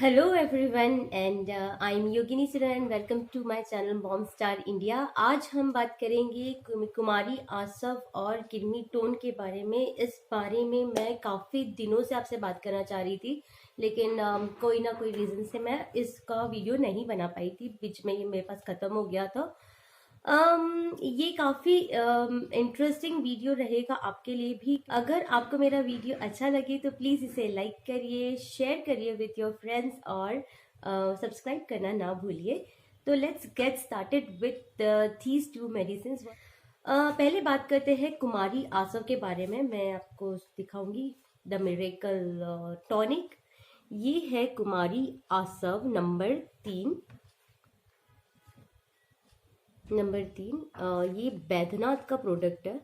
Hello everyone and I am Yogini Sinha and welcome to my channel mom star India. आज हम बात करेंगे कुमारी आसव और किरमी टोन के बारे में। इस बारे में मैं काफ़ी दिनों से आपसे बात करना चाह रही थी, लेकिन कोई ना कोई रीज़न से मैं इसका वीडियो नहीं बना पाई थी। बीच में ये मेरे पास ख़त्म हो गया था। ये काफ़ी इंटरेस्टिंग वीडियो रहेगा आपके लिए भी। अगर आपको मेरा वीडियो अच्छा लगे तो प्लीज़ इसे लाइक करिए, शेयर करिए विथ योर फ्रेंड्स और सब्सक्राइब करना ना भूलिए। तो let's get started with these two medicine. पहले बात करते हैं कुमारी आसव के बारे में। मैं आपको दिखाऊंगी द मिरेकल टॉनिक। ये है कुमारी आसव नंबर 3। ये बैद्यनाथ का प्रोडक्ट है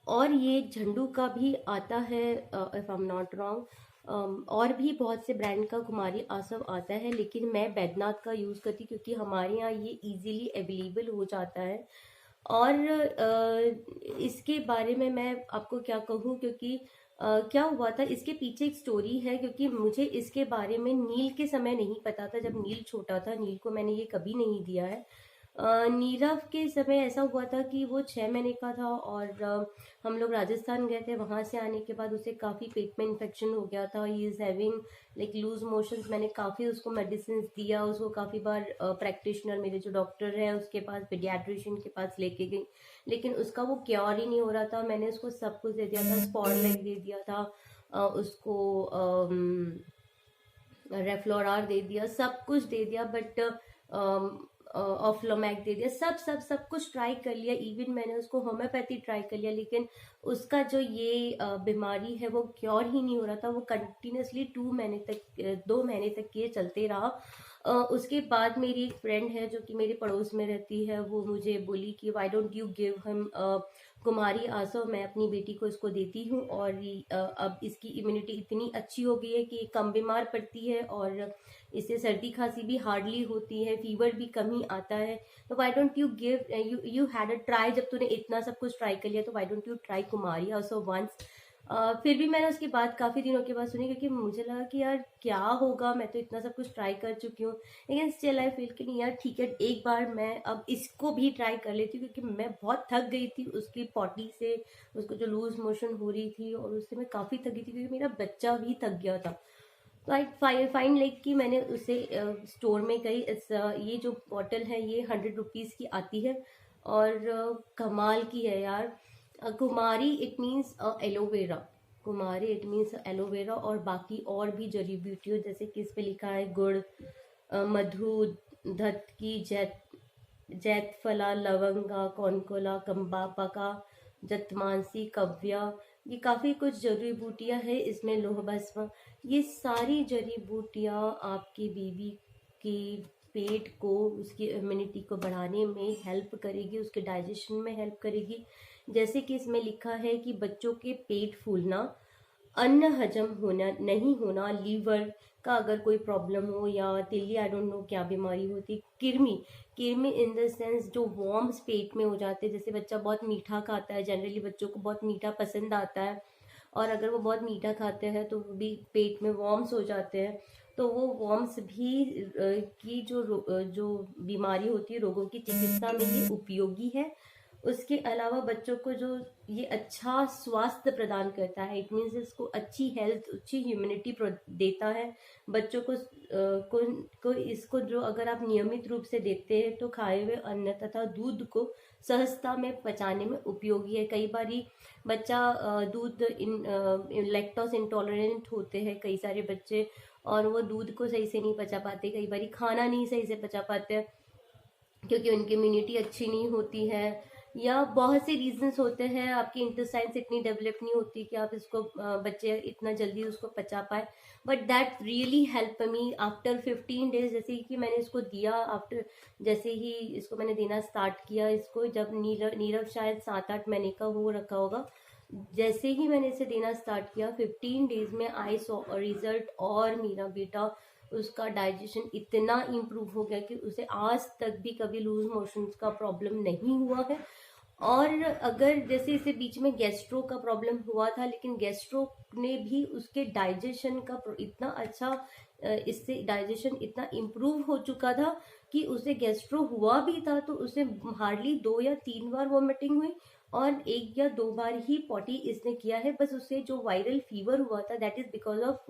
और ये झंडू का भी आता है, if I am not wrong. और भी बहुत से ब्रांड का कुमारी आसव आता है, लेकिन मैं बैद्यनाथ का यूज़ करती क्योंकि हमारे यहाँ ये इजीली अवेलेबल हो जाता है। और इसके बारे में मैं आपको क्या कहूँ, क्योंकि क्या हुआ था, इसके पीछे एक स्टोरी है। क्योंकि मुझे इसके बारे में नील के समय नहीं पता था। जब नील छोटा था, नील को मैंने ये कभी नहीं दिया है। नीरव के समय ऐसा हुआ था कि वो 6 महीने का था और हम लोग राजस्थान गए थे। वहाँ से आने के बाद उसे काफ़ी पेट में इन्फेक्शन हो गया था। He is having like loose motions. मैंने काफ़ी उसको मेडिसिन दिया, उसको काफ़ी बार प्रैक्टिशनर, मेरे जो डॉक्टर है उसके पास, पीडियाट्रिशियन के पास लेके गई, लेकिन उसका वो क्योर ही नहीं हो रहा था। मैंने उसको सब कुछ दे दिया था, स्पॉडलेग दे दिया था, उसको रेफ्लोरार दे दिया, सब कुछ दे दिया, बट ऑफ्लोमैक दे दिया, सब सब सब कुछ ट्राई कर लिया। इवन मैंने उसको होम्योपैथी ट्राई कर लिया, लेकिन उसका जो ये बीमारी है वो क्योर ही नहीं हो रहा था। वो कंटिन्यूसली 2 महीने तक 2 महीने तक ये चलते रहा। उसके बाद मेरी एक फ्रेंड है जो कि मेरे पड़ोस में रहती है, वो मुझे बोली कि why don't you give him Kumari Asav. मैं अपनी बेटी को इसको देती हूँ और अब इसकी इम्यूनिटी इतनी अच्छी हो गई है कि कम बीमार पड़ती है और इससे सर्दी खांसी भी हार्डली होती है, फीवर भी कम ही आता है। तो why don't you give, you had a try. जब तूने इतना सब कुछ ट्राई कर लिया तो why don't you try Kumari Asav once. फिर भी मैंने उसकी बात काफ़ी दिनों के बाद सुनी, क्योंकि मुझे लगा कि यार क्या होगा, मैं तो इतना सब कुछ ट्राई कर चुकी हूँ। लेकिन स्टिल आई फील कि नहीं यार, ठीक है, एक बार मैं अब इसको भी ट्राई कर लेती हूँ, क्योंकि मैं बहुत थक गई थी उसकी पॉटी से। उसको जो लूज मोशन हो रही थी और उससे मैं काफ़ी थक गई थी, क्योंकि मेरा बच्चा भी थक गया था। तो आई फाइन लाइक कि मैंने उसे स्टोर में गई। ये जो बॉटल है ये 100 रुपीज़ की आती है और कमाल की है यार। Kumari it means aloe vera. Kumari it means aloe vera और बाकी और भी जड़ी बूटियों, जैसे कि इस पे लिखा है गुड़, मधु, धतकी, जैतफला, लवंगा, कौनकोला, कंबापका, जतमानसी, कव्या। ये काफ़ी कुछ जड़ी बूटियाँ हैं। इसमें लोह भस्म। ये सारी जड़ी बूटियाँ आपकी बेबी की पेट को, उसकी इम्यूनिटी को बढ़ाने में हेल्प करेगी, उसके डाइजेशन में हेल्प करेगी। जैसे कि इसमें लिखा है कि बच्चों के पेट फूलना, अन्न हजम होना नहीं होना, लीवर का अगर कोई प्रॉब्लम हो, या तिल्ली, आई डोंट नो क्या बीमारी होती, किरमी। किरमी इन द सेंस जो वॉर्म्स पेट में हो जाते हैं। जैसे बच्चा बहुत मीठा खाता है, जनरली बच्चों को बहुत मीठा पसंद आता है, और अगर वो बहुत मीठा खाते हैं तो भी पेट में वॉर्म्स हो जाते हैं। तो वो वॉर्म्स भी की जो बीमारी होती है, रोगों की चिकित्सा में ये उपयोगी है। उसके अलावा बच्चों को जो ये अच्छा स्वास्थ्य प्रदान करता है, इट मीन्स इसको अच्छी हेल्थ, अच्छी ह्यूमिनिटी देता है बच्चों को। इसको जो अगर आप नियमित रूप से देते हैं तो खाए हुए अन्न तथा दूध को सहजता में पचाने में उपयोगी है। कई बारी बच्चा दूध लैक्टोज इंटॉलरेंट होते हैं कई सारे बच्चे, और वो दूध को सही से नहीं पचा पाते, कई बारी खाना नहीं सही से पचा पाते क्योंकि उनकी इम्यूनिटी अच्छी नहीं होती है, या बहुत से रीजंस होते हैं। आपकी इंटेस्टाइन्स इतनी डेवलप नहीं होती कि आप इसको बच्चे इतना जल्दी उसको पचा पाए। But that really help me after 15 days. जैसे ही कि मैंने इसको दिया, आफ्टर जैसे ही इसको मैंने देना स्टार्ट किया, इसको जब नीरव शायद 7-8 महीने का हो रखा होगा, जैसे ही मैंने इसे देना स्टार्ट किया 15 डेज में आई सॉ रिजल्ट। और मेरा बेटा, उसका डाइजेशन इतना इम्प्रूव हो गया कि उसे आज तक भी कभी लूज मोशंस का प्रॉब्लम नहीं हुआ है। और अगर जैसे इसे बीच में गैस्ट्रो का प्रॉब्लम हुआ था, लेकिन गैस्ट्रो ने भी उसके डाइजेशन का इतना अच्छा इससे डाइजेशन इतना इम्प्रूव हो चुका था कि उसे गैस्ट्रो हुआ भी था तो उसे हार्डली 2 या 3 बार वॉमिटिंग हुई और 1 या 2 बार ही पॉटी इसने किया है। बस उसे जो वायरल फीवर हुआ था that is because of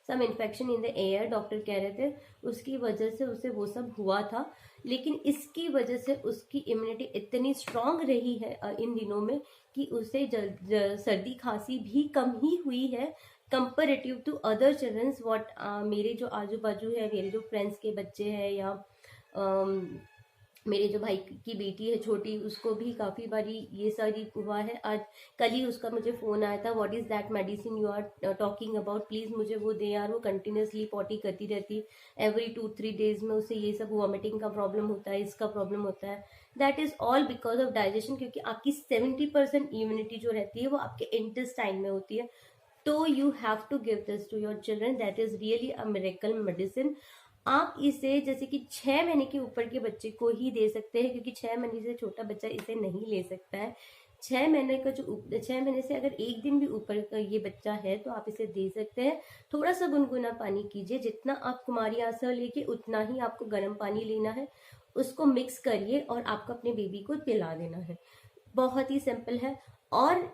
some infection in the air, doctor कह रहे थे उसकी वजह से उसे वो सब हुआ था। लेकिन इसकी वजह से उसकी इम्यूनिटी इतनी स्ट्रांग रही है इन दिनों में कि उसे सर्दी खांसी भी कम ही हुई है comparative to other childrens what मेरे जो आजू बाजू है, मेरे जो फ्रेंड्स के बच्चे हैं या मेरे जो भाई की बेटी है छोटी, उसको भी काफ़ी बारी ये सारी हुआ है। आज कल ही उसका मुझे फ़ोन आया था, what is that medicine you are talking about, please मुझे वो दे यार। वो कंटिन्यूसली पॉटी करती रहती, एवरी 2-3 डेज में उसे ये सब वॉमिटिंग का प्रॉब्लम होता है, इसका प्रॉब्लम होता है। That is all because of digestion, क्योंकि आपकी 70% इम्यूनिटी जो रहती है वो आपके इंटेस्टाइन में होती है। तो you have to give this to your children, that is really a miracle medicine. आप इसे जैसे कि 6 महीने के ऊपर के बच्चे को ही दे सकते हैं, क्योंकि 6 महीने से छोटा बच्चा इसे नहीं ले सकता है। 6 महीने का जो 6 महीने से अगर एक दिन भी ऊपर का ये बच्चा है तो आप इसे दे सकते हैं। थोड़ा सा गुनगुना पानी कीजिए, जितना आप कुमारी आंसर लेके उतना ही आपको गर्म पानी लेना है, उसको मिक्स करिए और आपको अपने बेबी को पिला देना है। बहुत ही सिंपल है। और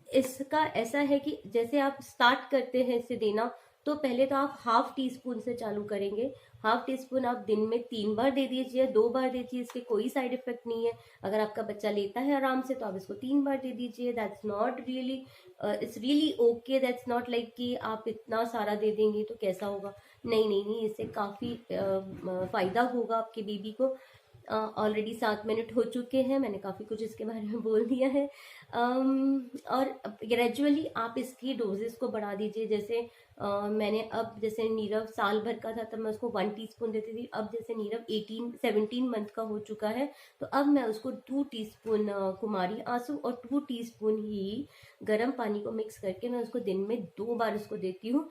इसका ऐसा है कि जैसे आप स्टार्ट करते हैं इसे देना, तो पहले तो आप हाफ टी स्पून से चालू करेंगे। हाफ टी स्पून आप दिन में 3 बार दे दीजिए, 2 बार दे दीजिए, इसके कोई साइड इफेक्ट नहीं है। अगर आपका बच्चा लेता है आराम से तो आप इसको 3 बार दे दीजिए, that's not really, it's really okay. That's not like कि आप इतना सारा दे देंगे तो कैसा होगा, नहीं नहीं नहीं, इससे काफ़ी फायदा होगा आपके बेबी को। ऑलरेडी 7 मिनट हो चुके हैं, मैंने काफ़ी कुछ इसके बारे में बोल दिया है। और ग्रेजुअली आप इसकी डोजेस को बढ़ा दीजिए। जैसे मैंने अब जैसे नीरव साल भर का था तब मैं उसको 1 टीस्पून देती थी। अब जैसे नीरव 17 मंथ का हो चुका है तो अब मैं उसको 2 टीस्पून कुमारी आंसू और 2 टीस्पून ही गर्म पानी को मिक्स करके मैं उसको दिन में 2 बार उसको देती हूँ।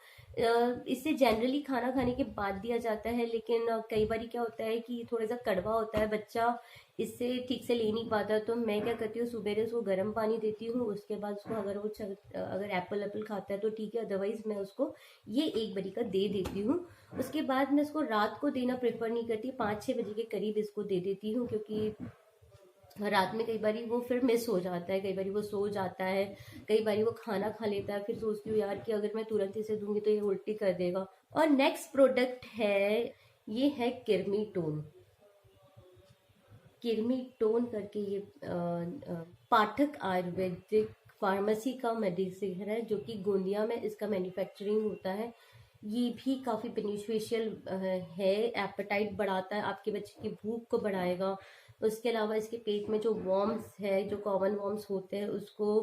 इसे जनरली खाना खाने के बाद दिया जाता है, लेकिन कई बार क्या होता है कि थोड़ा सा कड़वा होता है, बच्चा इससे ठीक से ले नहीं पाता, तो मैं क्या करती हूँ सुबह उसको गर्म पानी देती हूँ। उसके बाद उसको अगर एप्पल खाता है तो ठीक है, अदरवाइज मैं उसको ये एक बारी का दे देती हूँ। उसके बाद मैं इसको रात को देना प्रेफर नहीं करती, 5-6 बजे के करीब इसको दे देती हूँ, क्योंकि रात में कई बारी वो फिर मिस हो जाता है, कई बारी वो सो जाता है, कई बारी वो खाना खा लेता है, फिर सोचती हूँ यार कि अगर मैं तुरंत इसे दूंगी तो ये उल्टी कर देगा। और नेक्स्ट प्रोडक्ट है, ये है किर्मीटोन। किर्मीटोन करके ये पाठक आयुर्वेदिक फार्मेसी का मेडिसिन है, जो कि गोंदिया में इसका मैन्युफैक्चरिंग होता है। ये भी काफ़ी बेनिफिशियल है, एपेटाइट बढ़ाता है, आपके बच्चे की भूख को बढ़ाएगा। उसके अलावा इसके पेट में जो वॉर्म्स है, जो कॉमन वॉर्म्स होते हैं, उसको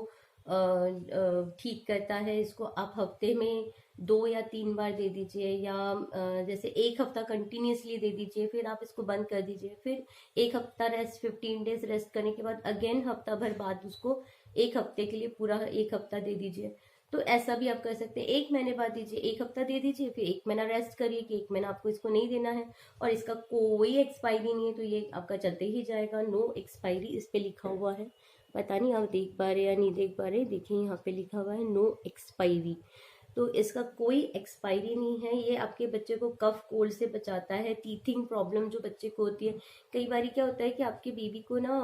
ठीक करता है। इसको आप हफ्ते में 2 या 3 बार दे दीजिए, या जैसे एक हफ्ता कंटिन्यूसली दे दीजिए, फिर आप इसको बंद कर दीजिए, फिर एक हफ्ता रेस्ट, 15 डेज रेस्ट करने के बाद अगेन हफ्ता भर बाद उसको एक हफ्ते के लिए पूरा एक हफ्ता दे दीजिए। तो ऐसा भी आप कर सकते हैं, 1 महीने बाद दीजिए, एक हफ्ता दे दीजिए, फिर 1 महीना रेस्ट करिए कि 1 महीना आपको इसको नहीं देना है। और इसका कोई एक्सपायरी नहीं है, तो ये आपका चलते ही जाएगा। नो एक्सपायरी इस पे लिखा हुआ है, पता नहीं आप देख पा रहे या नहीं देख पा रहे, देखिए यहाँ पे लिखा हुआ है नो एक्सपायरी। तो इसका कोई एक्सपायरी नहीं है। ये आपके बच्चे को कफ कोल्ड से बचाता है, टीथिंग प्रॉब्लम जो बच्चे को होती है, कई बार क्या होता है कि आपके बेबी को ना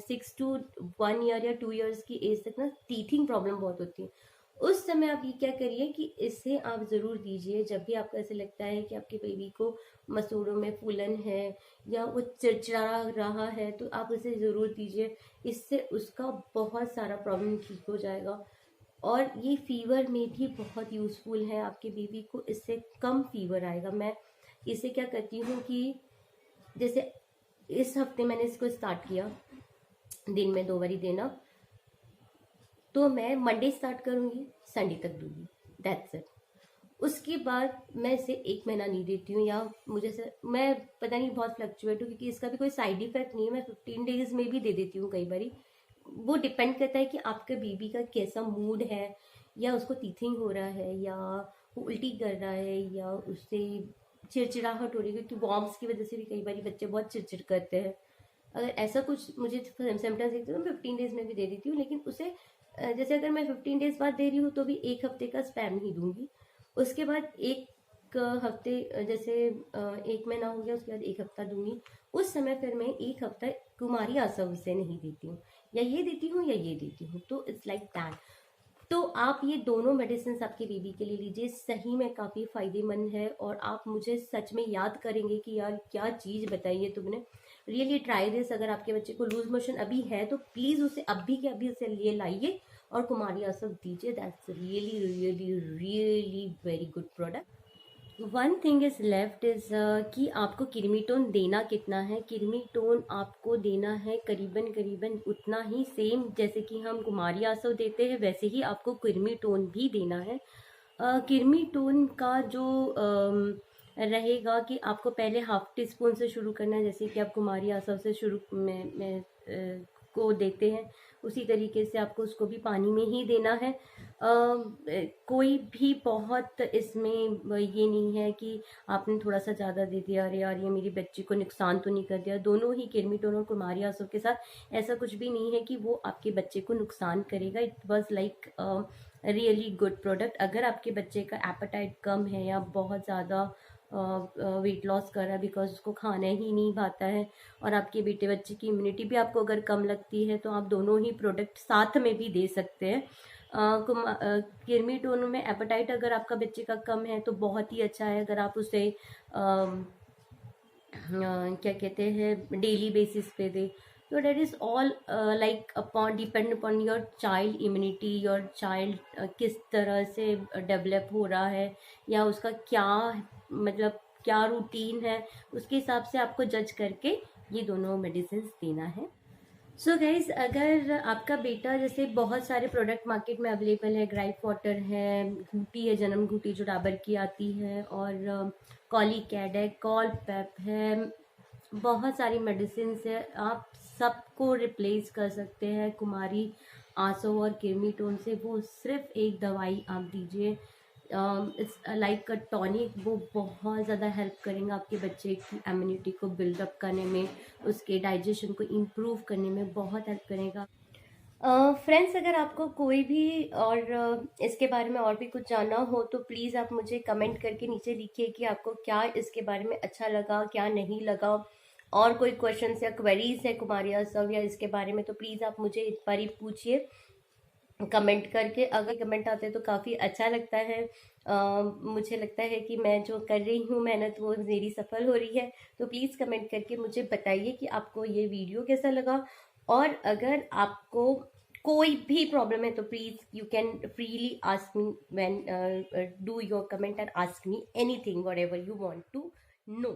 6 to 1 year या 2 years की एज तक ना टीथिंग प्रॉब्लम बहुत होती है। उस समय आप ये क्या करिए कि इसे आप ज़रूर दीजिए। जब भी आपको ऐसे लगता है कि आपके बेबी को मसूड़ों में फूलन है या वो चिड़चिड़ा रहा है, तो आप उसे ज़रूर दीजिए। इससे उसका बहुत सारा प्रॉब्लम ठीक हो जाएगा। और ये फीवर में भी बहुत यूज़फुल है, आपके बेबी को इससे कम फीवर आएगा। मैं इसे क्या करती हूँ कि जैसे इस हफ्ते मैंने इसको स्टार्ट किया दिन में 2 बारी देना, तो मैं मंडे स्टार्ट करूँगी, संडे तक दूंगी, दैट्स इट। उसके बाद मैं इसे 1 महीना नहीं देती हूँ, या मुझे से मैं पता नहीं बहुत फ्लक्चुएट हूँ, क्योंकि इसका भी कोई साइड इफेक्ट नहीं है। मैं 15 डेज में भी दे देती हूँ कई बारी। वो डिपेंड करता है कि आपके बेबी का कैसा मूड है, या उसको टीथिंग हो रहा है, या वो उल्टी कर रहा है, या उससे चिड़चिड़ाहट हो रही है, क्योंकि वॉर्म्स की वजह से भी कई बार बच्चे बहुत चिड़चिड़ करते हैं। अगर ऐसा कुछ मुझे सिम्टम्स दिखते हैं तो 15 डेज में भी दे देती हूँ, लेकिन उसे जैसे अगर मैं 15 डेज बाद दे रही हूँ तो भी 1 हफ्ते का स्पैम ही दूंगी। उसके बाद 1 हफ्ते जैसे 1 महीना हो गया, उसके बाद 1 हफ्ता दूंगी। उस समय फिर मैं 1 हफ्ता कुमारी आसव से नहीं देती हूँ, या ये देती हूँ या ये देती हूँ, तो इट्स लाइक दैट। तो आप ये दोनों मेडिसिन आपके बेबी के लिए लीजिए, सही में काफ़ी फायदेमंद है, और आप मुझे सच में याद करेंगे कि यार क्या चीज़ बताई है तुमने। Really try this. अगर आपके बच्चे को लूज मोशन अभी है तो प्लीज़ उसे अभी के अभी उसे लिए लाइए और कुमारी आसव दीजिए। That's really really really very good product. One thing is left is कि आपको किर्मीटोन देना कितना है। किर्मीटोन आपको देना है करीबन करीबन उतना ही, सेम जैसे कि हम कुमारी आसव देते हैं वैसे ही आपको किर्मीटोन भी देना है। किर्मीटोन का जो रहेगा कि आपको पहले ½ टी स्पून से शुरू करना है, जैसे कि आप कुमारी आसव से शुरू में को देते हैं उसी तरीके से आपको उसको भी पानी में ही देना है। कोई भी बहुत इसमें ये नहीं है कि आपने थोड़ा सा ज़्यादा दे दिया, अरे यार ये मेरी बच्ची को नुकसान तो नहीं कर दिया। दोनों ही किर्मीटोन और कुमारी आसव के साथ ऐसा कुछ भी नहीं है कि वो आपके बच्चे को नुकसान करेगा। It was like really good product. अगर आपके बच्चे का एपेटाइट कम है या बहुत ज़्यादा वेट लॉस कर रहा है बिकॉज उसको खाना ही नहीं भाता है, और आपके बेटे बच्चे की इम्यूनिटी भी आपको अगर कम लगती है, तो आप दोनों ही प्रोडक्ट साथ में भी दे सकते हैं। किर्मीटोन में एपेटाइट अगर आपका बच्चे का कम है तो बहुत ही अच्छा है। अगर आप उसे क्या कहते हैं डेली बेसिस पे दे, तो that is all like upon depend upon your child immunity, your child किस तरह से डेवलप हो रहा है या उसका क्या मतलब क्या रूटीन है, उसके हिसाब से आपको जज करके ये दोनों मेडिसिन देना है। सो गाइज, अगर आपका बेटा, जैसे बहुत सारे प्रोडक्ट मार्केट में अवेलेबल है, ग्राइप वाटर है, घूटी है, जन्म घूटी जो डाबर की आती है, और कॉलीकैड है, कॉल पैप है, बहुत सारी मेडिसिन है। आप सबको रिप्लेस कर सकते हैं कुमारी आसव और किर्मीटोन से। वो सिर्फ एक दवाई आप दीजिए, इट्स लाइक अ टॉनिक। वो बहुत ज़्यादा हेल्प करेंगे आपके बच्चे की इम्यूनिटी को बिल्डअप करने में, उसके डाइजेशन को इम्प्रूव करने में बहुत हेल्प करेगा। फ्रेंड्स, अगर आपको कोई भी और इसके बारे में और भी कुछ जानना हो तो प्लीज़ आप मुझे कमेंट करके नीचे लिखिए कि आपको क्या इसके बारे में अच्छा लगा, क्या नहीं लगा, और कोई क्वेश्चंस या क्वेरीज है कुमारी आसव या इसके बारे में, तो प्लीज़ आप मुझे एक बार ही पूछिए कमेंट करके। अगर कमेंट आते हैं तो काफ़ी अच्छा लगता है। मुझे लगता है कि मैं जो कर रही हूँ मेहनत वो मेरी सफल हो रही है। तो प्लीज़ कमेंट करके मुझे बताइए कि आपको ये वीडियो कैसा लगा, और अगर आपको कोई भी प्रॉब्लम है तो please you can freely ask me when do your comment and ask me anything whatever you want to no.